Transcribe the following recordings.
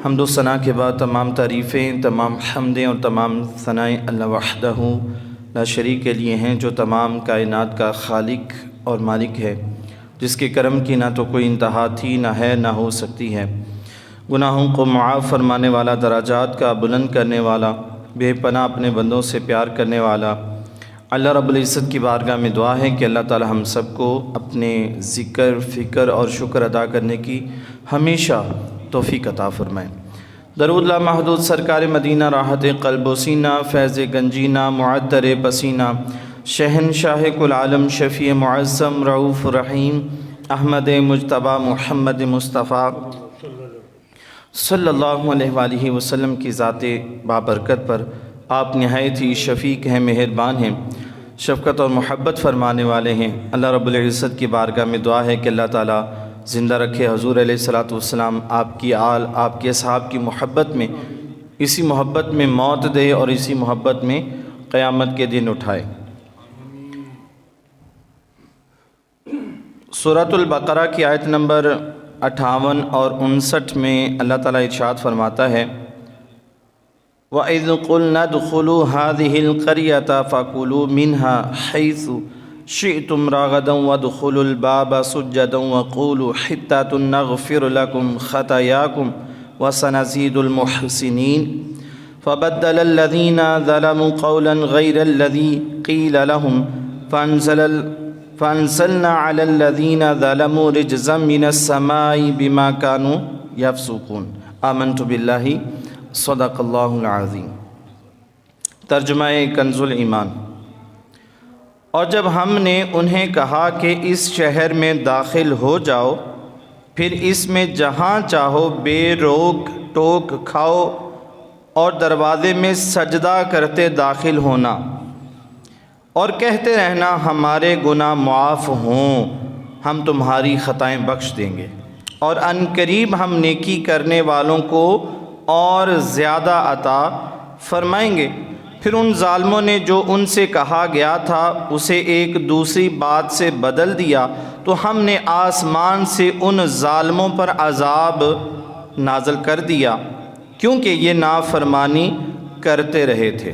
حمد و ثنا کے بعد تمام تعریفیں، تمام حمدیں اور تمام ثنائیں اللہ وحدہ لا شریک کے لیے ہیں، جو تمام کائنات کا خالق اور مالک ہے، جس کے کرم کی نہ تو کوئی انتہا تھی، نہ ہے، نہ ہو سکتی ہے۔ گناہوں کو معاف فرمانے والا، درجات کا بلند کرنے والا، بے پناہ اپنے بندوں سے پیار کرنے والا اللہ رب العزت کی بارگاہ میں دعا ہے کہ اللہ تعالی ہم سب کو اپنے ذکر، فکر اور شکر ادا کرنے کی ہمیشہ توفیق عطا فرمائے۔ درود لا محدود سرکار مدینہ، راحت قلب و سینہ، فیض گنجینہ، معطر پسینہ، شہنشاہ کل عالم، شفیع معظم، رؤوف رحیم، احمد مجتبیٰ محمد مصطفیٰ صلی اللہ علیہ وآلہ وسلم کی ذات بابرکت پر۔ آپ نہایت ہی شفیق ہیں، مہربان ہیں، شفقت اور محبت فرمانے والے ہیں۔ اللہ رب العزت کی بارگاہ میں دعا ہے کہ اللہ تعالیٰ زندہ رکھے حضور علیہ الصلاۃ والسلام، آپ کی آل، آپ کے اصحاب کی محبت میں، اسی محبت میں موت دے اور اسی محبت میں قیامت کے دن اٹھائے۔ سورۃ البقرہ کی آیت نمبر 58 اور 59 میں اللہ تعالیٰ ارشاد فرماتا ہے، وَإِذْ قُلْنَا ادْخُلُوا هَٰذِهِ الْقَرْيَةَ فَكُلُوا مِنْهَا حَيْثُ شِئْتُمْ رَغَدًا وَادْخُلُوا الْبَابَ سُجَّدًا وَقُولُوا حِطَّةٌ نَغْفِرْ لَكُمْ خَطَايَاكُمْ وَسَنَزِيدُ الْمُحْسِنِينَ فَبَدَّلَ الَّذِينَ ظَلَمُوا قَوْلًا غَيْرَ الَّذِي قِيلَ لَهُمْ فَأَنزَلْنَا عَلَى الَّذِينَ ظَلَمُوا رِجْزًا مِّنَ السَّمَاءِ بِمَا كَانُوا يَفْسُقُونَ آمنت باللہ صدق اللہ العظیم۔ ترجمہ کنز الایمان۔ اور جب ہم نے انہیں کہا کہ اس شہر میں داخل ہو جاؤ، پھر اس میں جہاں چاہو بے روک ٹوک کھاؤ اور دروازے میں سجدہ کرتے داخل ہونا اور کہتے رہنا ہمارے گناہ معاف ہوں، ہم تمہاری خطائیں بخش دیں گے اور ان قریب ہم نیکی کرنے والوں کو اور زیادہ عطا فرمائیں گے۔ پھر ان ظالموں نے جو ان سے کہا گیا تھا اسے ایک دوسری بات سے بدل دیا تو ہم نے آسمان سے ان ظالموں پر عذاب نازل کر دیا، کیونکہ یہ نافرمانی کرتے رہے تھے۔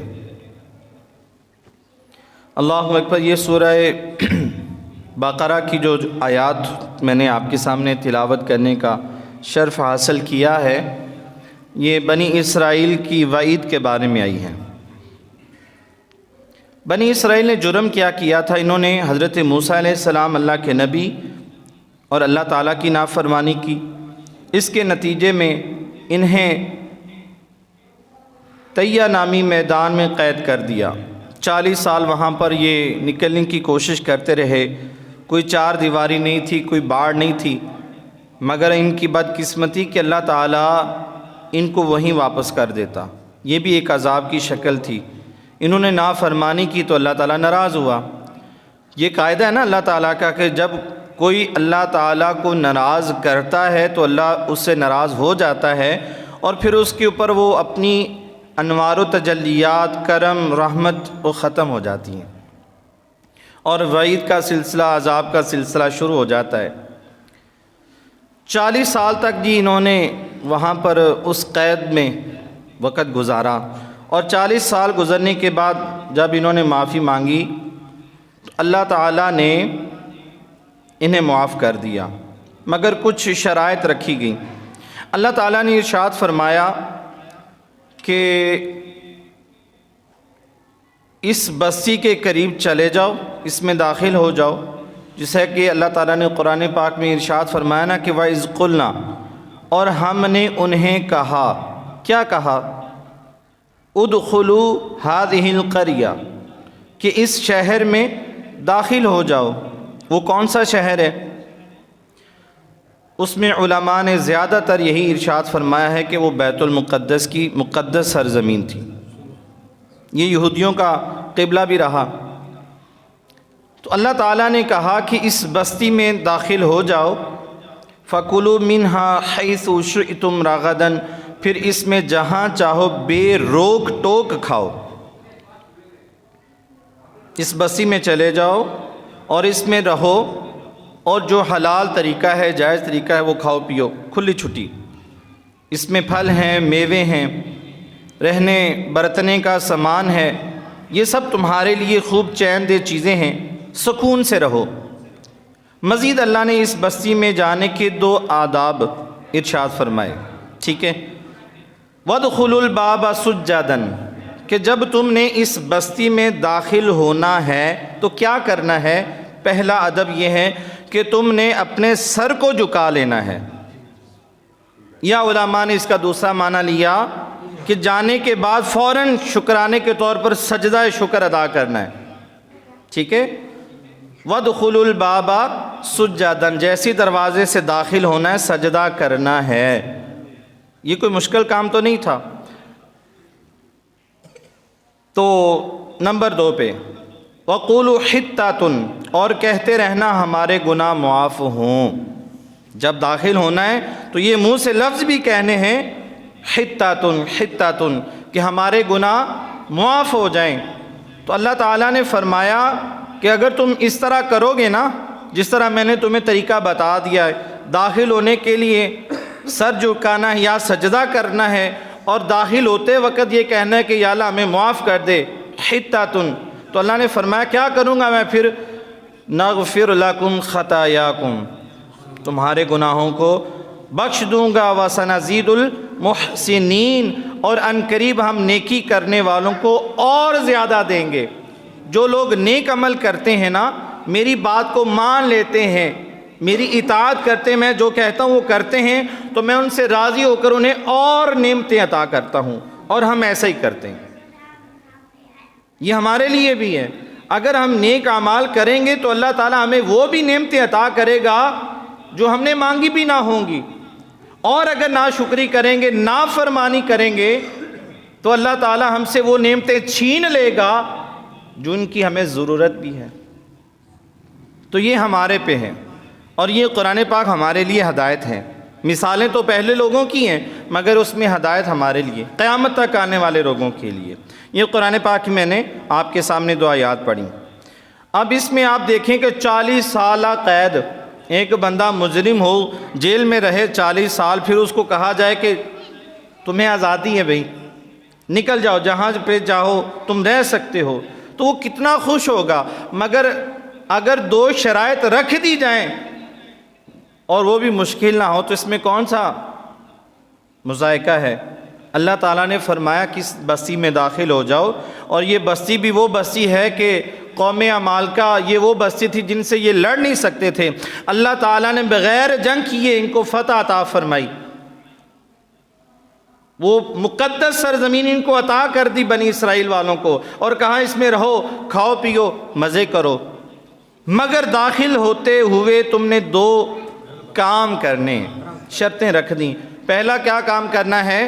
اللہ اکبر۔ یہ سورہ بقرہ کی جو آیات میں نے آپ کے سامنے تلاوت کرنے کا شرف حاصل کیا ہے، یہ بنی اسرائیل کی وعید کے بارے میں آئی ہیں۔ بنی اسرائیل نے جرم کیا تھا؟ انہوں نے حضرت موسیٰ علیہ السلام اللہ کے نبی اور اللہ تعالیٰ کی نافرمانی کی۔ اس کے نتیجے میں انہیں طیہ نامی میدان میں قید کر دیا۔ 40 سال وہاں پر یہ نکلنے کی کوشش کرتے رہے، کوئی چار دیواری نہیں تھی، کوئی باڑ نہیں تھی، مگر ان کی بدقسمتی کہ اللہ تعالیٰ ان کو وہیں واپس کر دیتا۔ یہ بھی ایک عذاب کی شکل تھی۔ انہوں نے نافرمانی کی تو اللہ تعالیٰ ناراض ہوا۔ یہ قاعدہ ہے نا اللہ تعالیٰ کا کہ جب کوئی اللہ تعالیٰ کو ناراض کرتا ہے تو اللہ اس سے ناراض ہو جاتا ہے اور پھر اس کے اوپر وہ اپنی انوار و تجلیات، کرم، رحمت وہ ختم ہو جاتی ہیں اور وعید کا سلسلہ، عذاب کا سلسلہ شروع ہو جاتا ہے۔ 40 سال تک جی انہوں نے وہاں پر اس قید میں وقت گزارا، اور 40 سال گزرنے کے بعد جب انہوں نے معافی مانگی تو اللہ تعالیٰ نے انہیں معاف کر دیا، مگر کچھ شرائط رکھی گئیں۔ اللہ تعالیٰ نے ارشاد فرمایا کہ اس بستی کے قریب چلے جاؤ، اس میں داخل ہو جاؤ، جسے کہ اللہ تعالیٰ نے قرآن پاک میں ارشاد فرمایا نا کہ وَإِذْ قُلْنَا، اور ہم نے انہیں کہا، کیا کہا؟ ادخلوا هذه القرية، کہ اس شہر میں داخل ہو جاؤ۔ وہ کون سا شہر ہے؟ اس میں علماء نے زیادہ تر یہی ارشاد فرمایا ہے کہ وہ بیت المقدس کی مقدس سرزمین تھی۔ یہ یہودیوں کا قبلہ بھی رہا۔ تو اللہ تعالیٰ نے کہا کہ اس بستی میں داخل ہو جاؤ، فَكُلُوا مِنْهَا حَيْثُ شِئْتُمْ رَغَدًا، پھر اس میں جہاں چاہو بے روک ٹوک کھاؤ۔ اس بستی میں چلے جاؤ اور اس میں رہو، اور جو حلال طریقہ ہے، جائز طریقہ ہے، وہ کھاؤ پیو، کھلی چھٹی۔ اس میں پھل ہیں، میوے ہیں، رہنے برتنے کا سامان ہے، یہ سب تمہارے لیے خوب چین دہ چیزیں ہیں، سکون سے رہو۔ مزید اللہ نے اس بستی میں جانے کے 2 آداب ارشاد فرمائے، ٹھیک ہے۔ وَادْخُلُوا الْبَابَ سُجَّدًا، کہ جب تم نے اس بستی میں داخل ہونا ہے تو کیا کرنا ہے؟ پہلا ادب یہ ہے کہ تم نے اپنے سر کو جھکا لینا ہے، یا علماء نے اس کا دوسرا معنی لیا کہ جانے کے بعد فوراً شکرانے کے طور پر سجدہ شکر ادا کرنا ہے، ٹھیک ہے۔ وَادْخُلُوا الْبَابَ سُجَّدًا، جیسی دروازے سے داخل ہونا ہے سجدہ کرنا ہے، یہ کوئی مشکل کام تو نہیں تھا۔ تو نمبر 2 پہ وَقُولُوا حِطَّةٌ، اور کہتے رہنا ہمارے گناہ معاف ہوں۔ جب داخل ہونا ہے تو یہ منہ سے لفظ بھی کہنے ہیں، حِطَّةٌ حِطَّةٌ، کہ ہمارے گناہ معاف ہو جائیں۔ تو اللہ تعالیٰ نے فرمایا کہ اگر تم اس طرح کرو گے نا، جس طرح میں نے تمہیں طریقہ بتا دیا ہے، داخل ہونے کے لیے سر جھکانا ہے یا سجدہ کرنا ہے، اور داخل ہوتے وقت یہ کہنا ہے کہ یا اللہ ہمیں معاف کر دے، حِطَّةٌ، تو اللہ نے فرمایا کیا کروں گا میں پھر؟ نغفر لکم خطایاکم، تمہارے گناہوں کو بخش دوں گا، وسنزید المحسنین، اور ان قریب ہم نیکی کرنے والوں کو اور زیادہ دیں گے۔ جو لوگ نیک عمل کرتے ہیں نا، میری بات کو مان لیتے ہیں، میری اطاعت کرتے ہیں، میں جو کہتا ہوں وہ کرتے ہیں، تو میں ان سے راضی ہو کر انہیں اور نعمتیں عطا کرتا ہوں، اور ہم ایسا ہی کرتے ہیں۔ یہ ہمارے لیے بھی ہے، اگر ہم نیک اعمال کریں گے تو اللہ تعالیٰ ہمیں وہ بھی نعمتیں عطا کرے گا جو ہم نے مانگی بھی نہ ہوں گی، اور اگر ناشکری کریں گے، نافرمانی کریں گے، تو اللہ تعالیٰ ہم سے وہ نعمتیں چھین لے گا جو ان کی ہمیں ضرورت بھی ہے۔ تو یہ ہمارے پہ ہے، اور یہ قرآن پاک ہمارے لیے ہدایت ہے۔ مثالیں تو پہلے لوگوں کی ہیں، مگر اس میں ہدایت ہمارے لیے، قیامت تک آنے والے لوگوں کے لیے۔ یہ قرآن پاک میں نے آپ کے سامنے 2 آیات پڑھی۔ اب اس میں آپ دیکھیں کہ 40 سالہ قید، ایک بندہ مجرم ہو، جیل میں رہے 40 سال، پھر اس کو کہا جائے کہ تمہیں آزادی ہے بھئی، نکل جاؤ، جہاں پہ چاہو تم رہ سکتے ہو، تو وہ کتنا خوش ہوگا۔ مگر اگر 2 شرائط رکھ دی جائیں اور وہ بھی مشکل نہ ہو، تو اس میں کون سا مذائقہ ہے؟ اللہ تعالیٰ نے فرمایا کس بستی میں داخل ہو جاؤ، اور یہ بستی بھی وہ بستی ہے کہ قوم عمالقہ، یہ وہ بستی تھی جن سے یہ لڑ نہیں سکتے تھے۔ اللہ تعالیٰ نے بغیر جنگ کیے ان کو فتح عطا فرمائی، وہ مقدس سرزمین ان کو عطا کر دی بنی اسرائیل والوں کو، اور کہا اس میں رہو، کھاؤ پیو، مزے کرو۔ مگر داخل ہوتے ہوئے تم نے 2 کام کرنے، شرطیں رکھ دیں۔ پہلا کیا کام کرنا ہے؟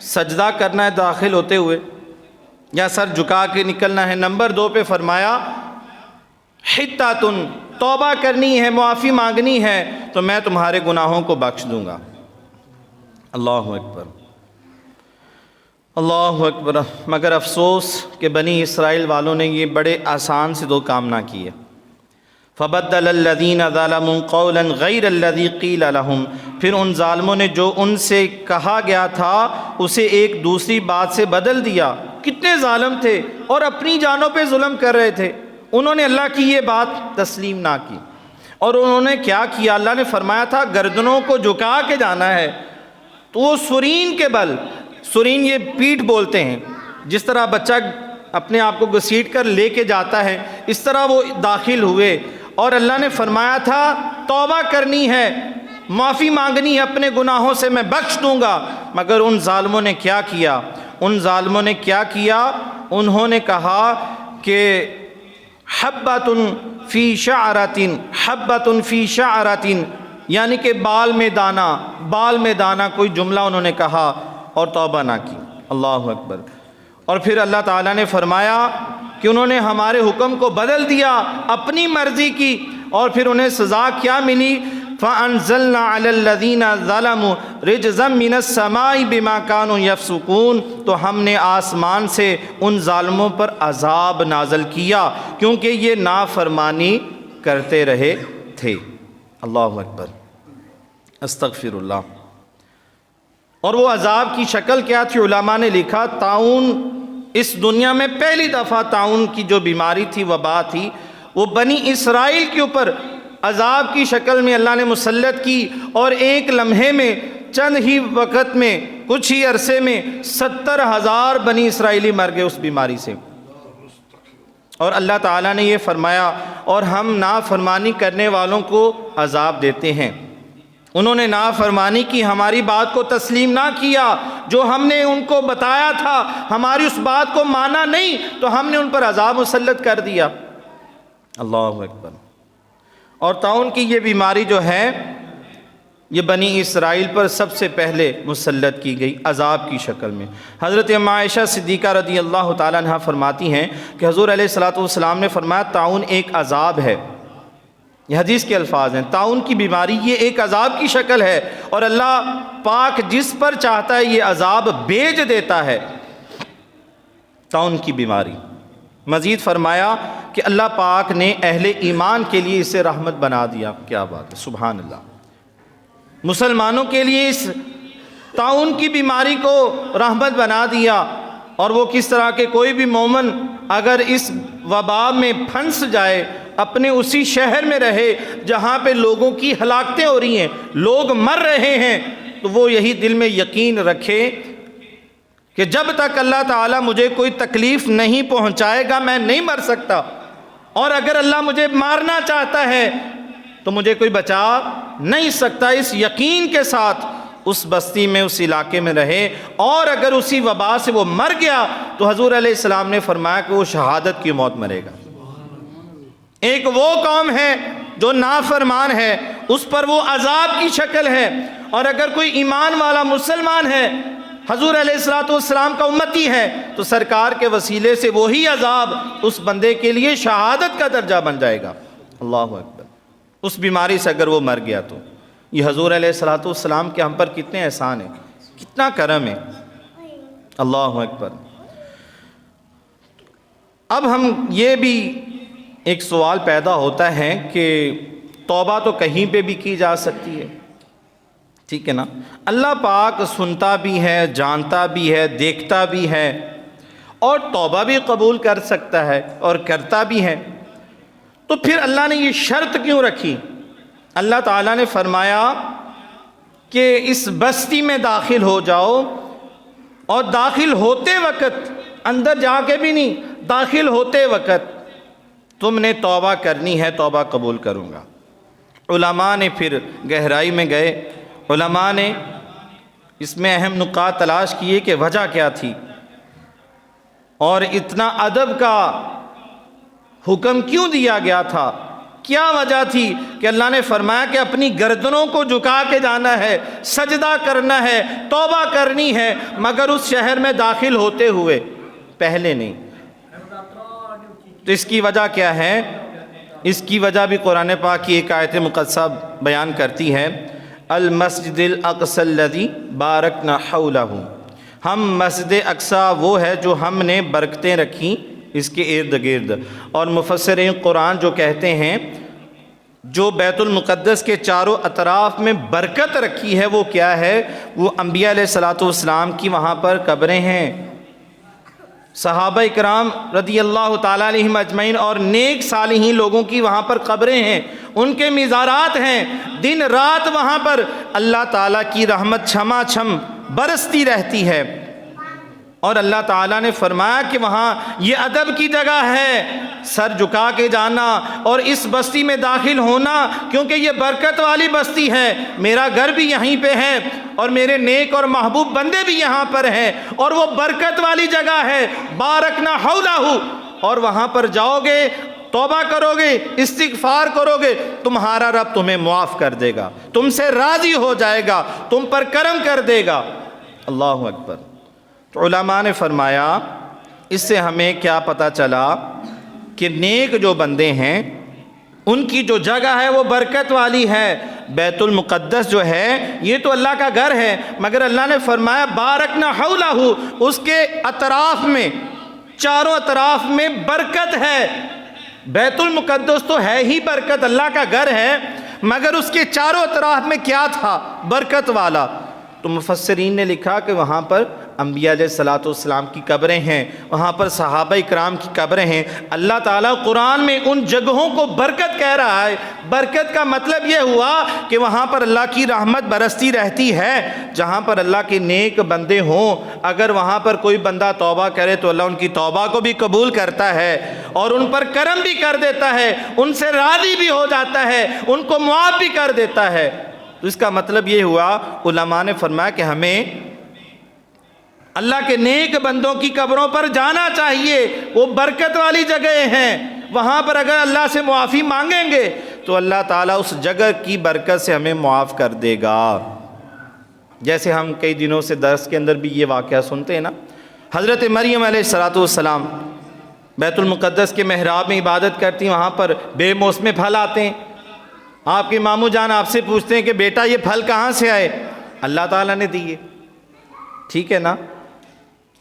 سجدہ کرنا ہے داخل ہوتے ہوئے، یا سر جھکا کے نکلنا ہے۔ نمبر 2 پہ فرمایا حِطَّةٌ، توبہ کرنی ہے، معافی مانگنی ہے، تو میں تمہارے گناہوں کو بخش دوں گا۔ اللہ اکبر، اللہ اکبر۔ مگر افسوس کہ بنی اسرائیل والوں نے یہ بڑے آسان سے 2 کام نہ کیے۔ فَبَدَّلَ الَّذِينَ ظَلَمُوا قَوْلًا غَيْرَ الَّذِي قِيلَ لَهُمْ، پھر ان ظالموں نے جو ان سے کہا گیا تھا اسے ایک دوسری بات سے بدل دیا۔ کتنے ظالم تھے اور اپنی جانوں پہ ظلم کر رہے تھے، انہوں نے اللہ کی یہ بات تسلیم نہ کی، اور انہوں نے کیا کیا؟ اللہ نے فرمایا تھا گردنوں کو جھکا کے جانا ہے، تو وہ سرین کے بل، سرین یہ پیٹھ بولتے ہیں، جس طرح بچہ اپنے آپ کو گھسیٹ کر لے کے جاتا ہے، اس طرح وہ داخل ہوئے، اور اللہ نے فرمایا تھا توبہ کرنی ہے، معافی مانگنی ہے اپنے گناہوں سے، میں بخش دوں گا۔ مگر ان ظالموں نے کیا کیا؟ ان ظالموں نے کیا کیا؟ انہوں نے کہا کہ حبۃ فی شعرۃ، حبۃ فی شعرۃ، یعنی کہ بال میں دانہ، بال میں دانہ، کوئی جملہ انہوں نے کہا اور توبہ نہ کی۔ اللہ اکبر۔ اور پھر اللہ تعالیٰ نے فرمایا کہ انہوں نے ہمارے حکم کو بدل دیا، اپنی مرضی کی، اور پھر انہیں سزا کیا ملی؟ فَأَنزَلْنَا عَلَى الَّذِينَ ظَلَمُوا رِجْزًا مِّنَ السَّمَاءِ بِمَا كَانُوا يَفْسُقُونَ، تو ہم نے آسمان سے ان ظالموں پر عذاب نازل کیا کیونکہ یہ نافرمانی کرتے رہے تھے۔ اللہ اکبر، استغفر اللہ۔ اور وہ عذاب کی شکل کیا تھی؟ علماء نے لکھا طاعون، اس دنیا میں پہلی دفعہ طاعون کی جو بیماری تھی، وبا تھی، وہ بنی اسرائیل کے اوپر عذاب کی شکل میں اللہ نے مسلط کی، اور ایک لمحے میں، چند ہی وقت میں، کچھ ہی عرصے میں 70,000 بنی اسرائیلی مر گئے اس بیماری سے۔ اور اللہ تعالیٰ نے یہ فرمایا اور ہم نافرمانی کرنے والوں کو عذاب دیتے ہیں۔ انہوں نے نافرمانی کی، ہماری بات کو تسلیم نہ کیا، جو ہم نے ان کو بتایا تھا ہماری اس بات کو مانا نہیں، تو ہم نے ان پر عذاب مسلط کر دیا۔ اللہ اکبر۔ اور طاعون کی یہ بیماری جو ہے یہ بنی اسرائیل پر سب سے پہلے مسلط کی گئی عذاب کی شکل میں۔ حضرت ام عائشہ صدیقہ رضی اللہ تعالیٰ عنہ فرماتی ہیں کہ حضور علیہ الصلوۃ والسلام نے فرمایا طاعون ایک عذاب ہے۔ یہ حدیث کے الفاظ ہیں، طاعون کی بیماری یہ ایک عذاب کی شکل ہے، اور اللہ پاک جس پر چاہتا ہے یہ عذاب بھیج دیتا ہے۔ طاعون کی بیماری، مزید فرمایا کہ اللہ پاک نے اہل ایمان کے لیے اسے رحمت بنا دیا۔ کیا بات ہے، سبحان اللہ۔ مسلمانوں کے لیے اس طاعون کی بیماری کو رحمت بنا دیا، اور وہ کس طرح کہ کوئی بھی مومن اگر اس وبا میں پھنس جائے، اپنے اسی شہر میں رہے جہاں پہ لوگوں کی ہلاکتیں ہو رہی ہیں، لوگ مر رہے ہیں، تو وہ یہی دل میں یقین رکھے کہ جب تک اللہ تعالیٰ مجھے کوئی تکلیف نہیں پہنچائے گا میں نہیں مر سکتا، اور اگر اللہ مجھے مارنا چاہتا ہے تو مجھے کوئی بچا نہیں سکتا۔ اس یقین کے ساتھ اس بستی میں، اس علاقے میں رہے، اور اگر اسی وبا سے وہ مر گیا تو حضور علیہ السلام نے فرمایا کہ وہ شہادت کی موت مرے گا۔ ایک وہ قوم ہے جو نافرمان ہے، اس پر وہ عذاب کی شکل ہے، اور اگر کوئی ایمان والا مسلمان ہے، حضور علیہ الصلوۃ والسلام کا امتی ہے، تو سرکار کے وسیلے سے وہی عذاب اس بندے کے لیے شہادت کا درجہ بن جائے گا۔ اللہ اکبر۔ اس بیماری سے اگر وہ مر گیا تو یہ حضور علیہ الصلوۃ والسلام کے ہم پر کتنے احسان ہیں، کتنا کرم ہے۔ اللہ اکبر۔ اب ہم یہ بھی ایک سوال پیدا ہوتا ہے کہ توبہ تو کہیں پہ بھی کی جا سکتی ہے، ٹھیک ہے نا؟ اللہ پاک سنتا بھی ہے، جانتا بھی ہے، دیکھتا بھی ہے، اور توبہ بھی قبول کر سکتا ہے اور کرتا بھی ہے، تو پھر اللہ نے یہ شرط کیوں رکھی؟ اللہ تعالیٰ نے فرمایا کہ اس بستی میں داخل ہو جاؤ، اور داخل ہوتے وقت، اندر جا کے بھی نہیں، داخل ہوتے وقت تم نے توبہ کرنی ہے، توبہ قبول کروں گا۔ علماء نے پھر گہرائی میں گئے، علماء نے اس میں اہم نکات تلاش کیے کہ وجہ کیا تھی، اور اتنا ادب کا حکم کیوں دیا گیا تھا، کیا وجہ تھی کہ اللہ نے فرمایا کہ اپنی گردنوں کو جھکا کے جانا ہے، سجدہ کرنا ہے، توبہ کرنی ہے، مگر اس شہر میں داخل ہوتے ہوئے، پہلے نہیں۔ تو اس کی وجہ کیا ہے؟ اس کی وجہ بھی قرآن پاک کی ایک آیت مقدسہ بیان کرتی ہے، المسجد الاقصی الذی بارکنا حولہ، ہم مسجد اقصی وہ ہے جو ہم نے برکتیں رکھی اس کے ارد گرد۔ اور مفسرین قرآن جو کہتے ہیں جو بیت المقدس کے چاروں اطراف میں برکت رکھی ہے وہ کیا ہے؟ وہ انبیاء علیہ الصلوۃ والسلام کی وہاں پر قبریں ہیں، صحابہ اکرام رضی اللہ تعالیٰ علیہم اجمعین اور نیک صالحین لوگوں کی وہاں پر قبریں ہیں، ان کے مزارات ہیں، دن رات وہاں پر اللہ تعالیٰ کی رحمت چھما چھم برستی رہتی ہے۔ اور اللہ تعالیٰ نے فرمایا کہ وہاں یہ ادب کی جگہ ہے، سر جھکا کے جانا اور اس بستی میں داخل ہونا، کیونکہ یہ برکت والی بستی ہے، میرا گھر بھی یہیں پہ ہے اور میرے نیک اور محبوب بندے بھی یہاں پر ہیں، اور وہ برکت والی جگہ ہے، بارکنا حولہ، اور وہاں پر جاؤ گے، توبہ کرو گے، استغفار کرو گے، تمہارا رب تمہیں معاف کر دے گا، تم سے راضی ہو جائے گا، تم پر کرم کر دے گا۔ اللہ اکبر۔ تو علماء نے فرمایا اس سے ہمیں کیا پتہ چلا کہ نیک جو بندے ہیں ان کی جو جگہ ہے وہ برکت والی ہے۔ بیت المقدس جو ہے یہ تو اللہ کا گھر ہے، مگر اللہ نے فرمایا بارکنا حولہ، اس کے اطراف میں، چاروں اطراف میں برکت ہے۔ بیت المقدس تو ہے ہی برکت، اللہ کا گھر ہے، مگر اس کے چاروں اطراف میں کیا تھا؟ برکت والا۔ تو مفسرین نے لکھا کہ وہاں پر انبیاء علیہ الصلوۃ والسلام کی قبریں ہیں، وہاں پر صحابہ کرام کی قبریں ہیں۔ اللہ تعالیٰ قرآن میں ان جگہوں کو برکت کہہ رہا ہے۔ برکت کا مطلب یہ ہوا کہ وہاں پر اللہ کی رحمت برستی رہتی ہے، جہاں پر اللہ کے نیک بندے ہوں۔ اگر وہاں پر کوئی بندہ توبہ کرے تو اللہ ان کی توبہ کو بھی قبول کرتا ہے اور ان پر کرم بھی کر دیتا ہے، ان سے راضی بھی ہو جاتا ہے، ان کو معاف بھی کر دیتا ہے۔ تو اس کا مطلب یہ ہوا، علماء نے فرمایا کہ ہمیں اللہ کے نیک بندوں کی قبروں پر جانا چاہیے، وہ برکت والی جگہیں ہیں۔ وہاں پر اگر اللہ سے معافی مانگیں گے تو اللہ تعالیٰ اس جگہ کی برکت سے ہمیں معاف کر دے گا۔ جیسے ہم کئی دنوں سے درس کے اندر بھی یہ واقعہ سنتے ہیں نا، حضرت مریم علیہ السلام بیت المقدس کے محراب میں عبادت کرتی، وہاں پر بے موسم پھل آتے ہیں۔ آپ کے ماموں جان آپ سے پوچھتے ہیں کہ بیٹا یہ پھل کہاں سے آئے؟ اللہ تعالیٰ نے دیے، ٹھیک ہے نا؟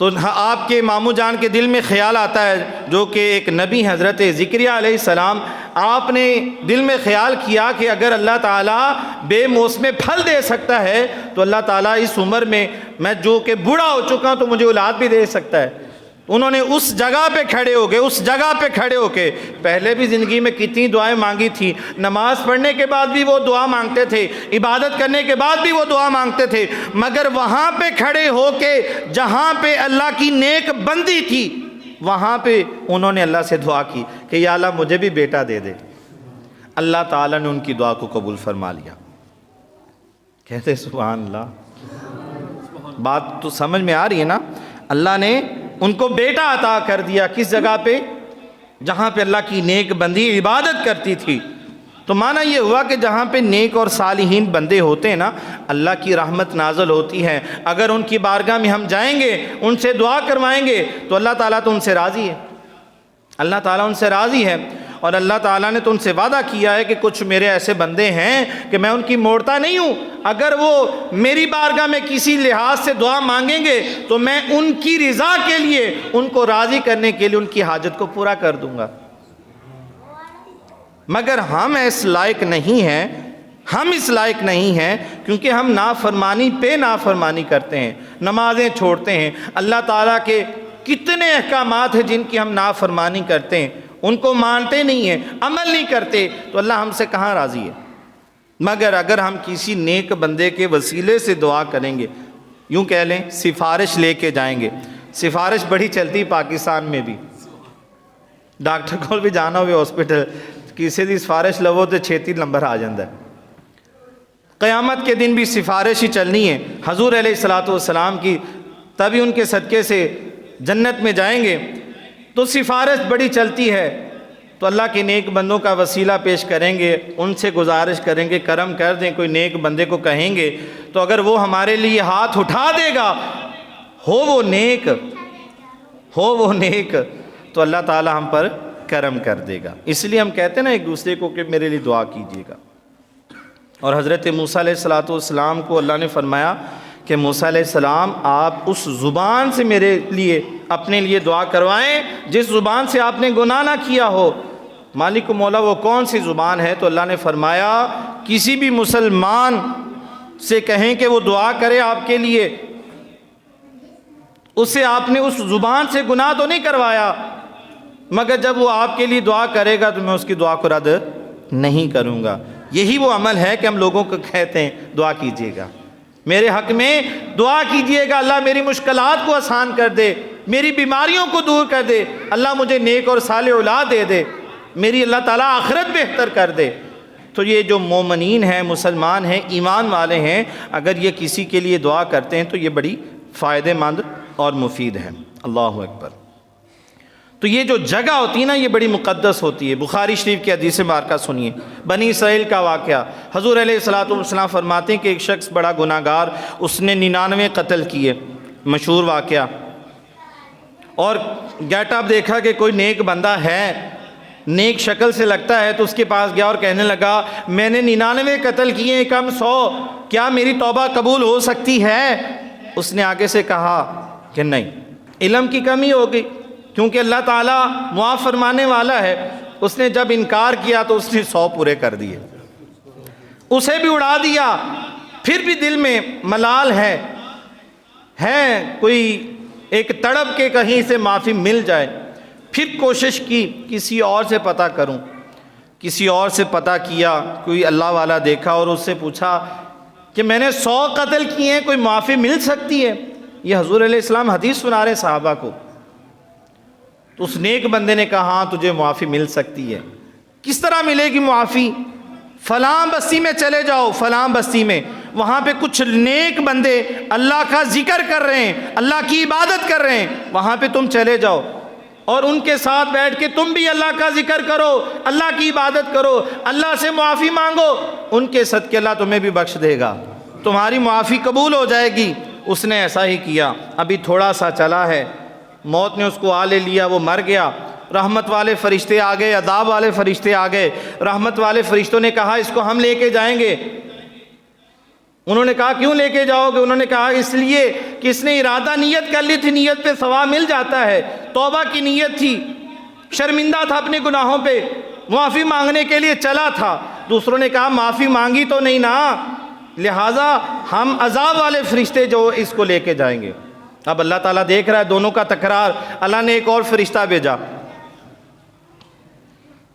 تو آپ کے ماموں جان کے دل میں خیال آتا ہے، جو کہ ایک نبی حضرت زکریا علیہ السلام، آپ نے دل میں خیال کیا کہ اگر اللہ تعالیٰ بے موسم پھل دے سکتا ہے تو اللہ تعالیٰ اس عمر میں جو کہ بوڑھا ہو چکا ہوں تو مجھے اولاد بھی دے سکتا ہے۔ انہوں نے اس جگہ پہ کھڑے ہو کے پہلے بھی زندگی میں کتنی دعائیں مانگی تھی، نماز پڑھنے کے بعد بھی وہ دعا مانگتے تھے، عبادت کرنے کے بعد بھی وہ دعا مانگتے تھے، مگر وہاں پہ کھڑے ہو کے جہاں پہ اللہ کی نیک بندی تھی وہاں پہ انہوں نے اللہ سے دعا کی کہ یا اللہ مجھے بھی بیٹا دے دے۔ اللہ تعالیٰ نے ان کی دعا کو قبول فرما لیا۔ کہتے سبحان اللہ، بات تو سمجھ میں آ رہی ہے نا؟ اللہ نے ان کو بیٹا عطا کر دیا، کس جگہ پہ؟ جہاں پہ اللہ کی نیک بندی عبادت کرتی تھی۔ تو معنی یہ ہوا کہ جہاں پہ نیک اور صالحین بندے ہوتے ہیں نا، اللہ کی رحمت نازل ہوتی ہے۔ اگر ان کی بارگاہ میں ہم جائیں گے، ان سے دعا کروائیں گے تو اللہ تعالیٰ تو ان سے راضی ہے، اللہ تعالیٰ ان سے راضی ہے۔ اور اللہ تعالیٰ نے تو ان سے وعدہ کیا ہے کہ کچھ میرے ایسے بندے ہیں کہ میں ان کی موڑتا نہیں ہوں، اگر وہ میری بارگاہ میں کسی لحاظ سے دعا مانگیں گے تو میں ان کی رضا کے لیے، ان کو راضی کرنے کے لیے ان کی حاجت کو پورا کر دوں گا۔ مگر ہم اس لائق نہیں ہیں، کیونکہ ہم نافرمانی پہ نافرمانی کرتے ہیں، نمازیں چھوڑتے ہیں۔ اللہ تعالیٰ کے کتنے احکامات ہیں جن کی ہم نافرمانی کرتے ہیں، ان کو مانتے نہیں ہیں، عمل نہیں کرتے، تو اللہ ہم سے کہاں راضی ہے؟ مگر اگر ہم کسی نیک بندے کے وسیلے سے دعا کریں گے، یوں کہہ لیں سفارش لے کے جائیں گے۔ سفارش بڑی چلتی پاکستان میں بھی، ڈاکٹر کو بھی جانا ہوئے ہاسپٹل، کسی دی سفارش لو تو چھیتی نمبر آ جاتا ہے۔ قیامت کے دن بھی سفارش ہی چلنی ہے حضور علیہ الصلوۃ والسلام کی، تبھی ان کے صدقے سے جنت میں جائیں گے۔ تو سفارش بڑی چلتی ہے، تو اللہ کے نیک بندوں کا وسیلہ پیش کریں گے، ان سے گزارش کریں گے کرم کر دیں، کوئی نیک بندے کو کہیں گے تو اگر وہ ہمارے لیے ہاتھ اٹھا دے گا، ہو وہ نیک تو اللہ تعالی ہم پر کرم کر دے گا۔ اس لیے ہم کہتے ہیں نا ایک دوسرے کو کہ میرے لیے دعا کیجیے گا۔ اور حضرت موسیٰ علیہ السلام کو اللہ نے فرمایا کہ موسیٰ علیہ السلام آپ اس زبان سے میرے لیے اپنے لیے دعا کروائیں جس زبان سے آپ نے گناہ نہ کیا ہو۔ مالک و مولا وہ کون سی زبان ہے؟ تو اللہ نے فرمایا کسی بھی مسلمان سے کہیں کہ وہ دعا کرے آپ کے لیے، اس سے آپ نے اس زبان سے گناہ تو نہیں کروایا، مگر جب وہ آپ کے لیے دعا کرے گا تو میں اس کی دعا کو رد نہیں کروں گا۔ یہی وہ عمل ہے کہ ہم لوگوں کو کہتے ہیں دعا کیجیے گا، میرے حق میں دعا کیجیے گا، اللہ میری مشکلات کو آسان کر دے، میری بیماریوں کو دور کر دے، اللہ مجھے نیک اور صالح اولاد دے دے، میری اللہ تعالیٰ آخرت بہتر کر دے۔ تو یہ جو مومنین ہیں، مسلمان ہیں، ایمان والے ہیں، اگر یہ کسی کے لیے دعا کرتے ہیں تو یہ بڑی فائدہ مند اور مفید ہے۔ اللہ اکبر۔ تو یہ جو جگہ ہوتی ہے نا یہ بڑی مقدس ہوتی ہے۔ بخاری شریف کی حدیث مبارکہ سنیے، بنی اسرائیل کا واقعہ۔ حضور علیہ الصلوۃ فرماتے ہیں کہ ایک شخص بڑا گناہ گار، اس نے 99 قتل کیے، مشہور واقعہ، اور گیٹ اپ دیکھا کہ کوئی نیک بندہ ہے، نیک شکل سے لگتا ہے، تو اس کے پاس گیا اور کہنے لگا میں نے 99 قتل کیے کم 100، کیا میری توبہ قبول ہو سکتی ہے؟ اس نے آگے سے کہا کہ نہیں، علم کی کمی ہوگی، کیونکہ اللہ تعالیٰ معاف فرمانے والا ہے۔ اس نے جب انکار کیا تو اس نے 100 پورے کر دیے، اسے بھی اڑا دیا۔ پھر بھی دل میں ملال ہے کوئی ایک تڑپ کے کہیں سے معافی مل جائے، پھر کوشش کی کسی اور سے پتہ کروں، کسی اور سے پتہ کیا، کوئی اللہ والا دیکھا اور اس سے پوچھا کہ میں نے 100 قتل کیے ہیں، کوئی معافی مل سکتی ہے؟ یہ حضور علیہ السلام حدیث سنا رہے صحابہ کو۔ تو اس نیک بندے نے کہا ہاں تجھے معافی مل سکتی ہے۔ کس طرح ملے گی معافی؟ فلاں بستی میں چلے جاؤ، فلاں بستی میں، وہاں پہ کچھ نیک بندے اللہ کا ذکر کر رہے ہیں، اللہ کی عبادت کر رہے ہیں، وہاں پہ تم چلے جاؤ اور ان کے ساتھ بیٹھ کے تم بھی اللہ کا ذکر کرو، اللہ کی عبادت کرو، اللہ سے معافی مانگو، ان کے صدقے اللہ تمہیں بھی بخش دے گا، تمہاری معافی قبول ہو جائے گی۔ اس نے ایسا ہی کیا۔ ابھی تھوڑا سا چلا ہے، موت نے اس کو آ لے لیا، وہ مر گیا۔ رحمت والے فرشتے آ گئے، عذاب والے فرشتے آ گئے۔ رحمت والے فرشتوں نے کہا اس کو ہم لے کے جائیں گے۔ انہوں نے کہا کیوں لے کے جاؤ گے؟ انہوں نے کہا اس لیے کہ اس نے ارادہ نیت کر لی تھی، نیت پہ ثواب مل جاتا ہے، توبہ کی نیت تھی، شرمندہ تھا اپنے گناہوں پہ، معافی مانگنے کے لیے چلا تھا۔ دوسروں نے کہا معافی مانگی تو نہیں نا، لہٰذا ہم عذاب والے فرشتے جو اس کو لے کے جائیں گے۔ اب اللہ تعالیٰ دیکھ رہا ہے دونوں کا تکرار، اللہ نے ایک اور فرشتہ بھیجا،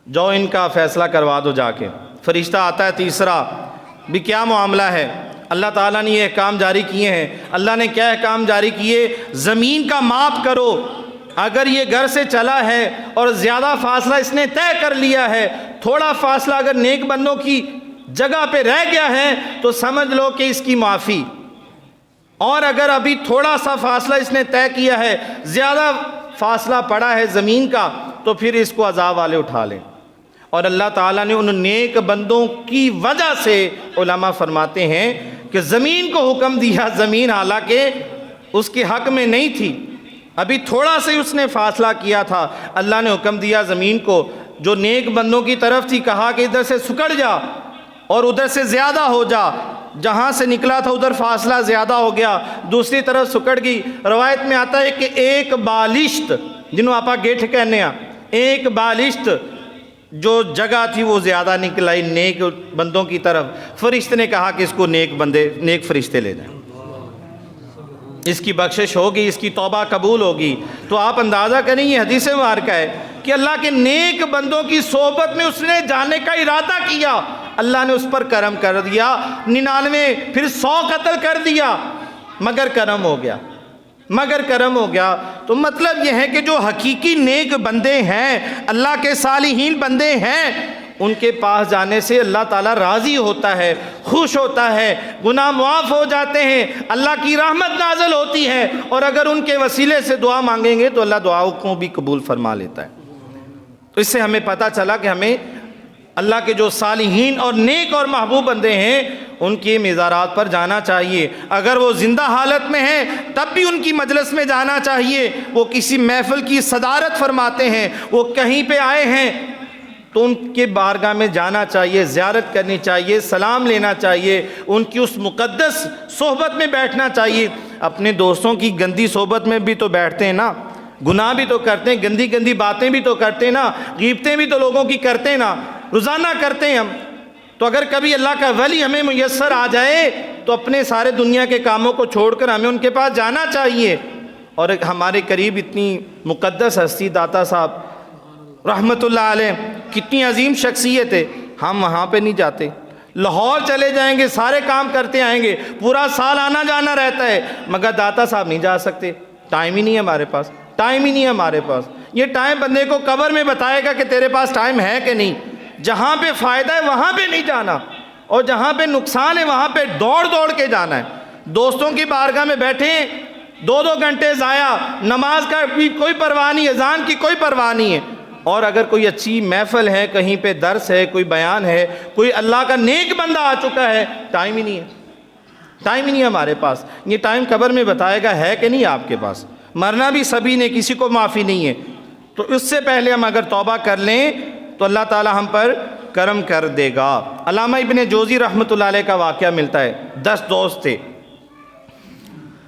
جو ان کا فیصلہ کروا دو جا کے۔ فرشتہ آتا ہے تیسرا، بھی کیا معاملہ ہے؟ اللہ تعالیٰ نے یہ احکام جاری کیے ہیں۔ اللہ نے کیا احکام جاری کیے؟ زمین کا ماپ کرو، اگر یہ گھر سے چلا ہے اور زیادہ فاصلہ اس نے طے کر لیا ہے، تھوڑا فاصلہ اگر نیک بندوں کی جگہ پہ رہ گیا ہے تو سمجھ لو کہ اس کی معافی، اور اگر ابھی تھوڑا سا فاصلہ اس نے طے کیا ہے، زیادہ فاصلہ پڑا ہے زمین کا، تو پھر اس کو عذاب والے اٹھا لیں۔ اور اللہ تعالیٰ نے ان نیک بندوں کی وجہ سے علماء فرماتے ہیں کہ زمین کو حکم دیا، زمین حالانکہ اس کے حق میں نہیں تھی، ابھی تھوڑا سے اس نے فاصلہ کیا تھا، اللہ نے حکم دیا زمین کو جو نیک بندوں کی طرف تھی، کہا کہ ادھر سے سکڑ جا اور ادھر سے زیادہ ہو جا، جہاں سے نکلا تھا ادھر فاصلہ زیادہ ہو گیا، دوسری طرف سکڑ گئی۔ روایت میں آتا ہے کہ ایک بالشت، جنہوں آپ گیٹھ کہنے ہیں، ایک بالشت جو جگہ تھی وہ زیادہ نکل آئی نیک بندوں کی طرف۔ فرشتے نے کہا کہ اس کو نیک فرشتے لے جائیں، اس کی بخشش ہوگی، اس کی توبہ قبول ہوگی۔ تو آپ اندازہ کریں یہ حدیث مبارکہ ہے کہ اللہ کے نیک بندوں کی صحبت میں اس نے جانے کا ارادہ کیا، اللہ نے اس پر کرم کر دیا، 99 پھر 100 قتل کر دیا، مگر کرم ہو گیا، مگر کرم ہو گیا۔ تو مطلب یہ ہے کہ جو حقیقی نیک بندے ہیں، اللہ کے صالحین بندے ہیں، ان کے پاس جانے سے اللہ تعالیٰ راضی ہوتا ہے، خوش ہوتا ہے، گناہ معاف ہو جاتے ہیں، اللہ کی رحمت نازل ہوتی ہے، اور اگر ان کے وسیلے سے دعا مانگیں گے تو اللہ دعاؤں کو بھی قبول فرما لیتا ہے۔ تو اس سے ہمیں پتہ چلا کہ ہمیں اللہ کے جو صالحین اور نیک اور محبوب بندے ہیں ان کی مزارات پر جانا چاہیے۔ اگر وہ زندہ حالت میں ہیں تب بھی ان کی مجلس میں جانا چاہیے، وہ کسی محفل کی صدارت فرماتے ہیں، وہ کہیں پہ آئے ہیں تو ان کے بارگاہ میں جانا چاہیے، زیارت کرنی چاہیے، سلام لینا چاہیے، ان کی اس مقدس صحبت میں بیٹھنا چاہیے۔ اپنے دوستوں کی گندی صحبت میں بھی تو بیٹھتے ہیں نا، گناہ بھی تو کرتے ہیں، گندی گندی باتیں بھی تو کرتے ہیں نا، غیبتیں بھی تو لوگوں کی کرتے ہیں نا، روزانہ کرتے ہیں ہم۔ تو اگر کبھی اللہ کا ولی ہمیں میسر آ جائے تو اپنے سارے دنیا کے کاموں کو چھوڑ کر ہمیں ان کے پاس جانا چاہیے۔ اور ہمارے قریب اتنی مقدس ہستی داتا صاحب رحمت اللہ علیہ، کتنی عظیم شخصیت ہے، ہم وہاں پہ نہیں جاتے۔ لاہور چلے جائیں گے، سارے کام کرتے آئیں گے، پورا سال آنا جانا رہتا ہے، مگر داتا صاحب نہیں جا سکتے، ٹائم ہی نہیں ہے ہمارے پاس، ٹائم ہی نہیں ہے ہمارے پاس۔ یہ ٹائم بندے کو قبر میں بتائے گا کہ تیرے پاس ٹائم ہے کہ نہیں۔ جہاں پہ فائدہ ہے وہاں پہ نہیں جانا، اور جہاں پہ نقصان ہے وہاں پہ دوڑ دوڑ کے جانا ہے۔ دوستوں کی بارگاہ میں بیٹھے 2 گھنٹے ضائع، نماز کا بھی کوئی پرواہ نہیں، اذان کی کوئی پرواہ نہیں ہے۔ اور اگر کوئی اچھی محفل ہے، کہیں پہ درس ہے، کوئی بیان ہے، کوئی اللہ کا نیک بندہ آ چکا ہے، ٹائم ہی نہیں ہے، ٹائم ہی نہیں ہے ہمارے پاس۔ یہ ٹائم قبر میں بتائے گا ہے کہ نہیں آپ کے پاس۔ مرنا بھی سبھی نے، کسی کو معافی نہیں ہے۔ تو اس سے پہلے ہم اگر توبہ کر لیں تو اللہ تعالی ہم پر کرم کر دے گا۔ علامہ ابن جوزی رحمۃ اللہ علیہ کا واقعہ ملتا ہے، 10 دوست تھے،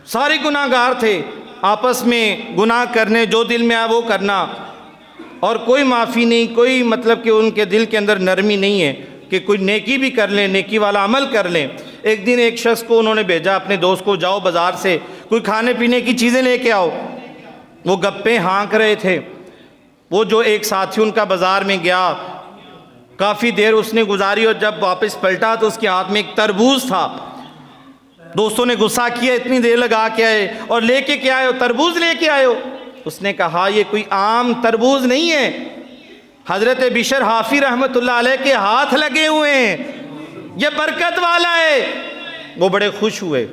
سارے گناہ گار تھے، آپس میں گناہ کرنے، جو دل میں آئے وہ کرنا، اور کوئی معافی نہیں، کوئی مطلب کہ ان کے دل کے اندر نرمی نہیں ہے کہ کوئی نیکی بھی کر لیں، نیکی والا عمل کر لیں۔ ایک دن ایک شخص کو انہوں نے بھیجا اپنے دوست کو، جاؤ بازار سے کوئی کھانے پینے کی چیزیں لے کے آؤ۔ وہ گپیں ہانک رہے تھے۔ وہ جو ایک ساتھی ان کا بازار میں گیا، کافی دیر اس نے گزاری، اور جب واپس پلٹا تو اس کے ہاتھ میں ایک تربوز تھا۔ دوستوں نے غصہ کیا، اتنی دیر لگا کے آئے اور لے کے کیا آئے ہو؟ تربوز لے کے آئے ہو؟ اس نے کہا یہ کوئی عام تربوز نہیں ہے، حضرت بشر حافی رحمۃ اللہ علیہ کے ہاتھ لگے ہوئے ہیں، یہ برکت والا ہے۔ وہ بڑے خوش ہوئے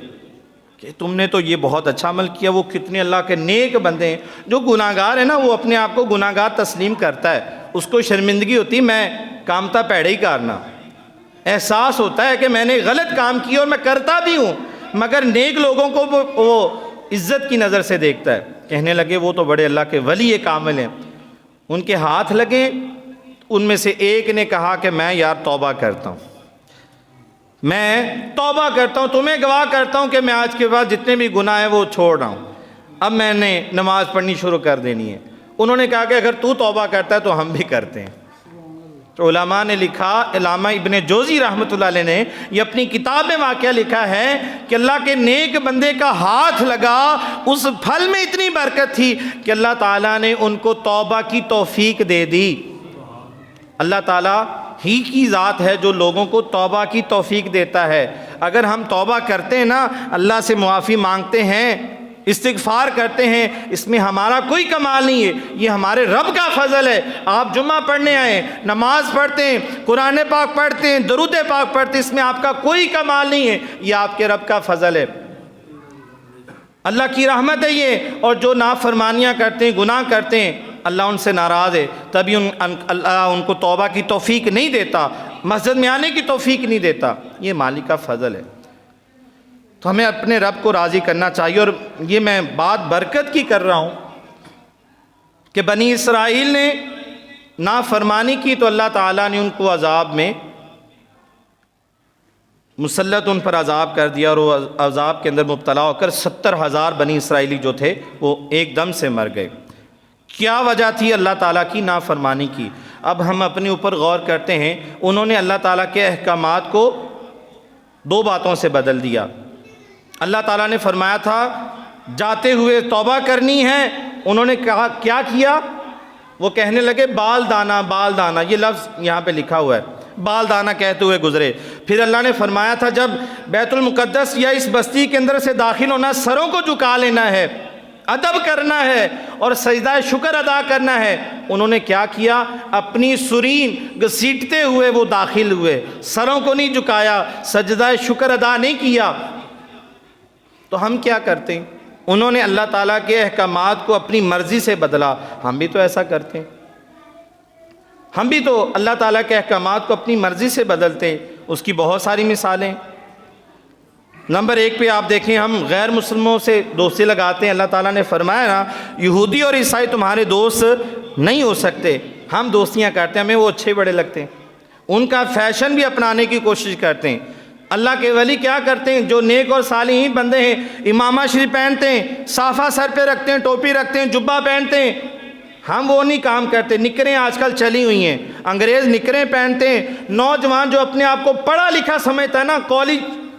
کہ تم نے تو یہ بہت اچھا عمل کیا۔ وہ کتنے اللہ کے نیک بندے ہیں۔ جو گناہ گار ہے نا، وہ اپنے آپ کو گناہ گار تسلیم کرتا ہے، اس کو شرمندگی ہوتی میں کام تھا پیڑے ہی کرنا، احساس ہوتا ہے کہ میں نے غلط کام کیا اور میں کرتا بھی ہوں، مگر نیک لوگوں کو وہ عزت کی نظر سے دیکھتا ہے۔ کہنے لگے وہ تو بڑے اللہ کے ولی کامل ہیں۔ ان کے ہاتھ لگے، ان میں سے ایک نے کہا کہ میں یار توبہ کرتا ہوں، میں توبہ کرتا ہوں، تمہیں گواہ کرتا ہوں کہ میں آج کے بعد جتنے بھی گناہ ہیں وہ چھوڑ رہا ہوں، اب میں نے نماز پڑھنی شروع کر دینی ہے۔ انہوں نے کہا کہ اگر تو توبہ کرتا ہے تو ہم بھی کرتے ہیں۔ تو علماء نے لکھا، علامہ ابن جوزی رحمۃ اللہ علیہ نے یہ اپنی کتاب میں واقعہ لکھا ہے کہ اللہ کے نیک بندے کا ہاتھ لگا، اس پھل میں اتنی برکت تھی کہ اللہ تعالیٰ نے ان کو توبہ کی توفیق دے دی۔ اللہ تعالیٰ ہی کی ذات ہے جو لوگوں کو توبہ کی توفیق دیتا ہے۔ اگر ہم توبہ کرتے ہیں نا، اللہ سے معافی مانگتے ہیں، استغفار کرتے ہیں، اس میں ہمارا کوئی کمال نہیں ہے، یہ ہمارے رب کا فضل ہے۔ آپ جمعہ پڑھنے آئیں، نماز پڑھتے ہیں، قرآن پاک پڑھتے ہیں، درود پاک پڑھتے ہیں، اس میں آپ کا کوئی کمال نہیں ہے، یہ آپ کے رب کا فضل ہے، اللہ کی رحمت ہے یہ۔ اور جو نافرمانیاں کرتے ہیں، گناہ کرتے ہیں، اللہ ان سے ناراض ہے، تبھی اللہ ان کو توبہ کی توفیق نہیں دیتا، مسجد میں آنے کی توفیق نہیں دیتا، یہ مالک کا فضل ہے۔ تو ہمیں اپنے رب کو راضی کرنا چاہیے۔ اور یہ میں بات برکت کی کر رہا ہوں کہ بنی اسرائیل نے نافرمانی کی تو اللہ تعالیٰ نے ان کو عذاب میں مسلط ان پر عذاب کر دیا، اور وہ عذاب کے اندر مبتلا ہو کر 70,000 بنی اسرائیلی جو تھے وہ ایک دم سے مر گئے۔ کیا وجہ تھی اللہ تعالیٰ کی نافرمانی کی؟ اب ہم اپنے اوپر غور کرتے ہیں۔ انہوں نے اللہ تعالیٰ کے احکامات کو دو باتوں سے بدل دیا۔ اللہ تعالیٰ نے فرمایا تھا جاتے ہوئے توبہ کرنی ہے، انہوں نے کہا کیا کیا؟ وہ کہنے لگے بال دانا بال دانا، یہ لفظ یہاں پہ لکھا ہوا ہے، بال دانا کہتے ہوئے گزرے۔ پھر اللہ نے فرمایا تھا جب بیت المقدس یا اس بستی کے اندر سے داخل ہونا، سروں کو جھکا لینا ہے، ادب کرنا ہے اور سجدہ شکر ادا کرنا ہے۔ انہوں نے کیا کیا؟ اپنی سرین گھسیٹتے ہوئے وہ داخل ہوئے، سروں کو نہیں جھکایا، سجدہ شکر ادا نہیں کیا۔ تو ہم کیا کرتے ہیں؟ انہوں نے اللہ تعالیٰ کے احکامات کو اپنی مرضی سے بدلا، ہم بھی تو ایسا کرتے ہیں، ہم بھی تو اللہ تعالیٰ کے احکامات کو اپنی مرضی سے بدلتے ہیں۔ اس کی بہت ساری مثالیں۔ نمبر 1 پہ آپ دیکھیں، ہم غیر مسلموں سے دوستی لگاتے ہیں۔ اللہ تعالیٰ نے فرمایا نا یہودی اور عیسائی تمہارے دوست نہیں ہو سکتے، ہم دوستیاں کرتے ہیں، ہمیں وہ اچھے بڑے لگتے ہیں، ان کا فیشن بھی اپنانے کی کوشش کرتے ہیں۔ اللہ کے ولی کیا کرتے ہیں؟ جو نیک اور صالحین بندے ہیں، امامہ شریف پہنتے ہیں، صافہ سر پہ رکھتے ہیں، ٹوپی رکھتے ہیں، جبہ پہنتے ہیں، ہم وہ نہیں کام کرتے۔ نکریں آج کل چلی ہوئی ہیں، انگریز نکریں پہنتے ہیں۔ نوجوان جو اپنے آپ کو پڑھا لکھا سمجھتا ہے نا،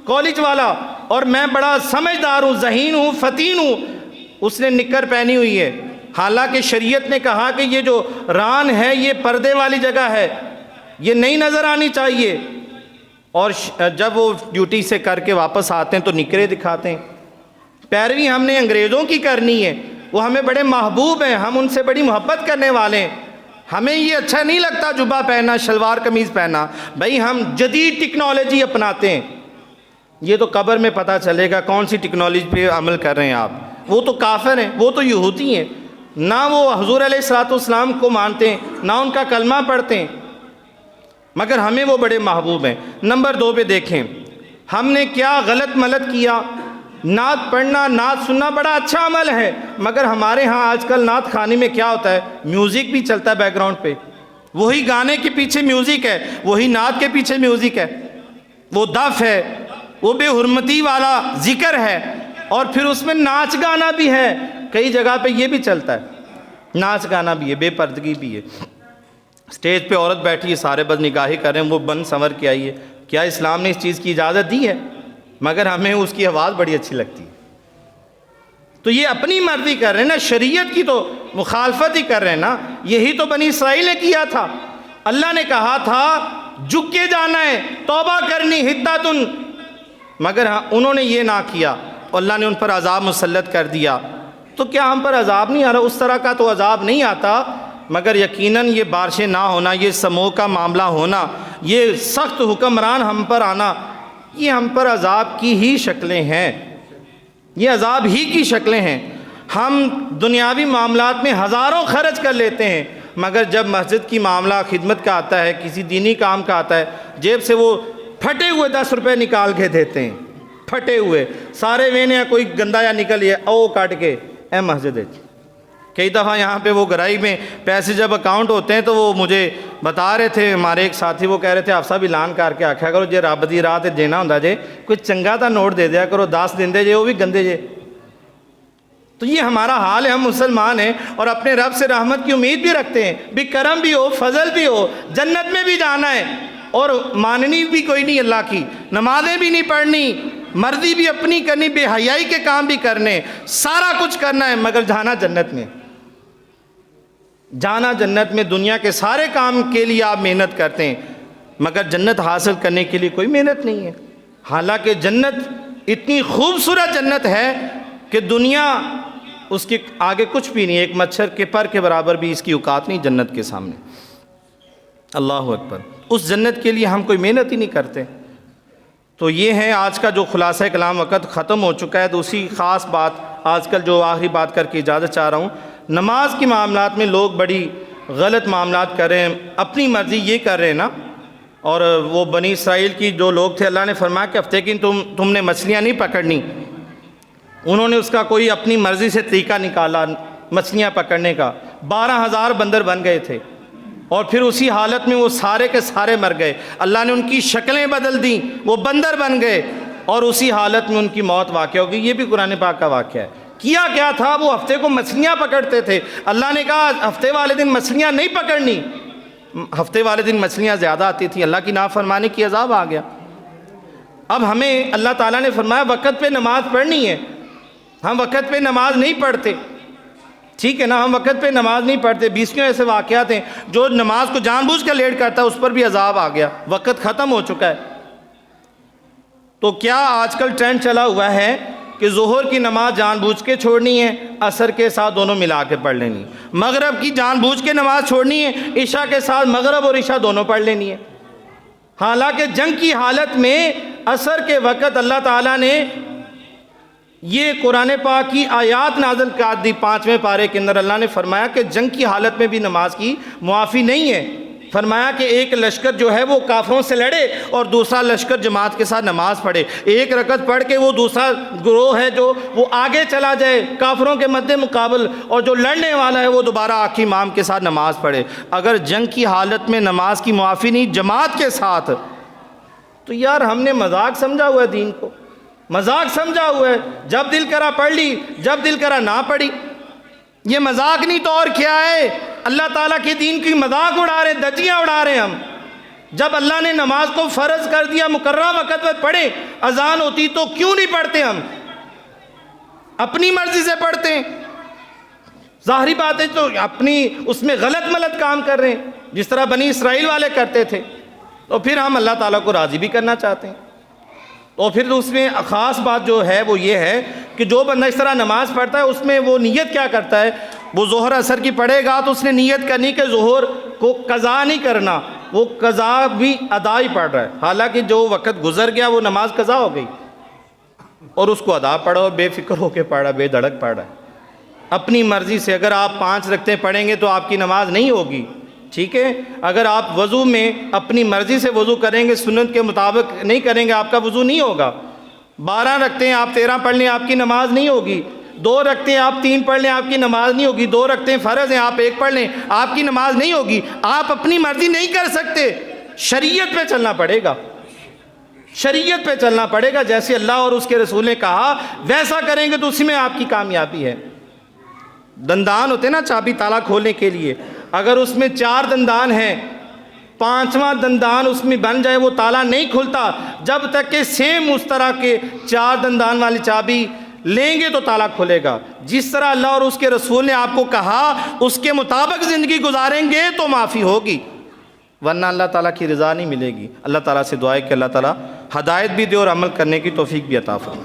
کالج والا، اور میں بڑا سمجھدار ہوں، ذہین ہوں، فتین ہوں، اس نے نکر پہنی ہوئی ہے، حالانکہ شریعت نے کہا کہ یہ جو ران ہے یہ پردے والی جگہ ہے، یہ نہیں نظر آنی چاہیے۔ اور جب وہ ڈیوٹی سے کر کے واپس آتے ہیں تو نکرے دکھاتے ہیں۔ پیروی ہم نے انگریزوں کی کرنی ہے، وہ ہمیں بڑے محبوب ہیں، ہم ان سے بڑی محبت کرنے والے ہیں، ہمیں یہ اچھا نہیں لگتا جبہ پہننا، شلوار قمیض پہننا، بھائی ہم جدید ٹیکنالوجی اپناتے ہیں۔ یہ تو قبر میں پتہ چلے گا کون سی ٹیکنالوجی پہ عمل کر رہے ہیں آپ۔ وہ تو کافر ہیں، وہ تو یہودی ہیں، نہ وہ حضور علیہ الصلوۃ والسلام کو مانتے ہیں، نہ ان کا کلمہ پڑھتے ہیں، مگر ہمیں وہ بڑے محبوب ہیں۔ نمبر 2 پہ دیکھیں، ہم نے کیا غلط ملت کیا؟ نعت پڑھنا، نعت سننا بڑا اچھا عمل ہے، مگر ہمارے ہاں آج کل نعت خانی میں کیا ہوتا ہے؟ میوزک بھی چلتا ہے بیک گراؤنڈ پہ، وہی گانے کے پیچھے میوزک ہے، وہی نعت کے پیچھے میوزک ہے، وہ دف ہے، وہ بے حرمتی والا ذکر ہے، اور پھر اس میں ناچ گانا بھی ہے۔ کئی جگہ پہ یہ بھی چلتا ہے، ناچ گانا بھی ہے، بے پردگی بھی ہے۔ اسٹیج پہ عورت بیٹھی ہے، سارے بد نگاہی کر رہے ہیں، وہ بن سنور کے آئی ہے۔ کیا اسلام نے اس چیز کی اجازت دی ہے؟ مگر ہمیں اس کی آواز بڑی اچھی لگتی ہے۔ تو یہ اپنی مرضی کر رہے ہیں نا، شریعت کی تو مخالفت ہی کر رہے ہیں نا۔ یہی تو بنی اسرائیل نے کیا تھا۔ اللہ نے کہا تھا جھک کے جانا ہے، توبہ کرنی حدتن، مگر انہوں نے یہ نہ کیا، اللہ نے ان پر عذاب مسلط کر دیا۔ تو کیا ہم پر عذاب نہیں آ رہا؟ اس طرح کا تو عذاب نہیں آتا، مگر یقیناً یہ بارشیں نہ ہونا، یہ سمو کا معاملہ ہونا، یہ سخت حکمران ہم پر آنا، یہ ہم پر عذاب کی ہی شکلیں ہیں، یہ عذاب ہی کی شکلیں ہیں۔ ہم دنیاوی معاملات میں ہزاروں خرچ کر لیتے ہیں، مگر جب مسجد کی معاملہ خدمت کا آتا ہے، کسی دینی کام کا آتا ہے، جیب سے وہ پھٹے ہوئے 10 روپے نکال کے دیتے ہیں، پھٹے ہوئے سارے وینے، کوئی گندا یا نکل یہ او کاٹ کے اے مسجد ہے۔ کئی دفعہ یہاں پہ وہ گرائی میں پیسے جب اکاؤنٹ ہوتے ہیں تو وہ مجھے بتا رہے تھے، ہمارے ایک ساتھی وہ کہہ رہے تھے آپ صاحب اعلان کر کے آکھیا کرو جے رب دی راہ تے دینا ہوندا جے کوئی چنگا تا نوٹ دے دیا کرو، 10 دیندے جے وہ بھی گندے جے۔ تو یہ ہمارا حال ہے، ہم مسلمان ہیں اور اپنے رب سے رحمت کی امید بھی رکھتے ہیں، بھی کرم بھی ہو، فضل بھی ہو، جنت میں بھی جانا ہے، اور ماننی بھی کوئی نہیں اللہ کی، نمازیں بھی نہیں پڑھنی، مرضی بھی اپنی کرنی، بے حیائی کے کام بھی کرنے، سارا کچھ کرنا ہے، مگر جانا جنت میں، جانا جنت میں۔ دنیا کے سارے کام کے لیے آپ محنت کرتے ہیں، مگر جنت حاصل کرنے کے لیے کوئی محنت نہیں ہے۔ حالانکہ جنت اتنی خوبصورت جنت ہے کہ دنیا اس کے آگے کچھ بھی نہیں، ایک مچھر کے پر کے برابر بھی اس کی اوقات نہیں جنت کے سامنے۔ اللہ اکبر۔ اس جنت کے لیے ہم کوئی محنت ہی نہیں کرتے۔ تو یہ ہے آج کا جو خلاصہ کلام، وقت ختم ہو چکا ہے، تو اسی خاص بات آج کل جو آخری بات کر کے اجازت چاہ رہا ہوں۔ نماز کی معاملات میں لوگ بڑی غلط معاملات کر رہے ہیں، اپنی مرضی یہ کر رہے ہیں نا۔ اور وہ بنی اسرائیل کی جو لوگ تھے، اللہ نے فرمایا کہ ہفتے کی تم نے مچھلیاں نہیں پکڑنی، انہوں نے اس کا کوئی اپنی مرضی سے طریقہ نکالا مچھلیاں پکڑنے کا، 12,000 بندر بن گئے تھے، اور پھر اسی حالت میں وہ سارے کے سارے مر گئے۔ اللہ نے ان کی شکلیں بدل دیں، وہ بندر بن گئے، اور اسی حالت میں ان کی موت واقع ہو گئی۔ یہ بھی قرآن پاک کا واقعہ ہے۔ کیا کیا تھا؟ وہ ہفتے کو مچھلیاں پکڑتے تھے، اللہ نے کہا ہفتے والے دن مچھلیاں نہیں پکڑنی، ہفتے والے دن مچھلیاں زیادہ آتی تھیں، اللہ کی نافرمانی کی عذاب آ گیا۔ اب ہمیں اللہ تعالیٰ نے فرمایا وقت پہ نماز پڑھنی ہے، ہم وقت پہ نماز نہیں پڑھتے، ٹھیک ہے نا، ہم وقت پہ نماز نہیں پڑھتے۔ 20 ایسے واقعات ہیں، جو نماز کو جان بوجھ کر لیٹ کرتا ہے اس پر بھی عذاب آ گیا، وقت ختم ہو چکا ہے۔ تو کیا آج کل ٹرینڈ چلا ہوا ہے کہ ظہر کی نماز جان بوجھ کے چھوڑنی ہے، عصر کے ساتھ دونوں ملا کے پڑھ لینی، مغرب کی جان بوجھ کے نماز چھوڑنی ہے، عشاء کے ساتھ مغرب اور عشاء دونوں پڑھ لینی ہے۔ حالانکہ جنگ کی حالت میں عصر کے وقت اللہ تعالیٰ نے یہ قرآن پاک کی آیات نازل کر دی، 5ویں پارے کے اندر اللہ نے فرمایا کہ جنگ کی حالت میں بھی نماز کی معافی نہیں ہے۔ فرمایا کہ ایک لشکر جو ہے وہ کافروں سے لڑے اور دوسرا لشکر جماعت کے ساتھ نماز پڑھے، ایک رکعت پڑھ کے وہ دوسرا گروہ ہے جو وہ آگے چلا جائے کافروں کے مد مقابل، اور جو لڑنے والا ہے وہ دوبارہ آخری امام کے ساتھ نماز پڑھے۔ اگر جنگ کی حالت میں نماز کی معافی نہیں جماعت کے ساتھ، تو یار ہم نے مذاق سمجھا ہوا ہے دین کو، مذاق سمجھا ہوا ہے، جب دل کرا پڑھ لی، جب دل کرا نہ پڑھی۔ یہ مذاق نہیں تو اور کیا ہے؟ اللہ تعالیٰ کے دین کی مذاق اڑا رہے، دھجیاں اڑا رہے ہم۔ جب اللہ نے نماز کو فرض کر دیا، مقررہ وقت پر پڑھیں، اذان ہوتی تو کیوں نہیں پڑھتے؟ ہم اپنی مرضی سے پڑھتے ہیں، ظاہری بات ہے تو اپنی اس میں غلط ملت کام کر رہے ہیں، جس طرح بنی اسرائیل والے کرتے تھے۔ تو پھر ہم اللہ تعالیٰ کو راضی بھی کرنا چاہتے ہیں، تو پھر اس میں خاص بات جو ہے وہ یہ ہے کہ جو بندہ اس طرح نماز پڑھتا ہے اس میں وہ نیت کیا کرتا ہے؟ وہ ظہر عصر کی پڑھے گا تو اس نے نیت کرنی کہ ظہر کو قضا نہیں کرنا، وہ قضا بھی ادا ہی پڑھ رہا ہے، حالانکہ جو وقت گزر گیا وہ نماز قضا ہو گئی، اور اس کو ادا پڑھو، بے فکر ہو کے پڑھا، بے دھڑک پڑھا اپنی مرضی سے۔ اگر آپ 5 رکعتیں پڑھیں گے تو آپ کی نماز نہیں ہوگی، ٹھیک ہے؟ اگر آپ وضو میں اپنی مرضی سے وضو کریں گے، سنت کے مطابق نہیں کریں گے، آپ کا وضو نہیں ہوگا۔ 12 رکعتیں آپ 13 پڑھ لیں، آپ کی نماز نہیں ہوگی۔ 2 رکعتیں آپ 3 پڑھ لیں، آپ کی نماز نہیں ہوگی۔ 2 رکعتیں فرض ہیں، آپ 1 پڑھ لیں، آپ کی نماز نہیں ہوگی۔ آپ اپنی مرضی نہیں کر سکتے، شریعت پہ چلنا پڑے گا، شریعت پہ چلنا پڑے گا، جیسے اللہ اور اس کے رسول نے کہا ویسا کریں گے تو اسی میں آپ کی کامیابی ہے۔ دندان ہوتے ہیں نا چابی تالا کھولنے کے لیے، اگر اس میں 4 دندان ہیں، 5واں دندان اس میں بن جائے وہ تالا نہیں کھلتا جب تک کہ سیم اس طرح کے 4 دندان والی چابی لیں گے تو تالا کھلے گا۔ جس طرح اللہ اور اس کے رسول نے آپ کو کہا اس کے مطابق زندگی گزاریں گے تو معافی ہوگی، ورنہ اللہ تعالیٰ کی رضا نہیں ملے گی۔ اللہ تعالیٰ سے دعا ہے کہ اللہ تعالیٰ ہدایت بھی دے اور عمل کرنے کی توفیق بھی عطا فرمائے۔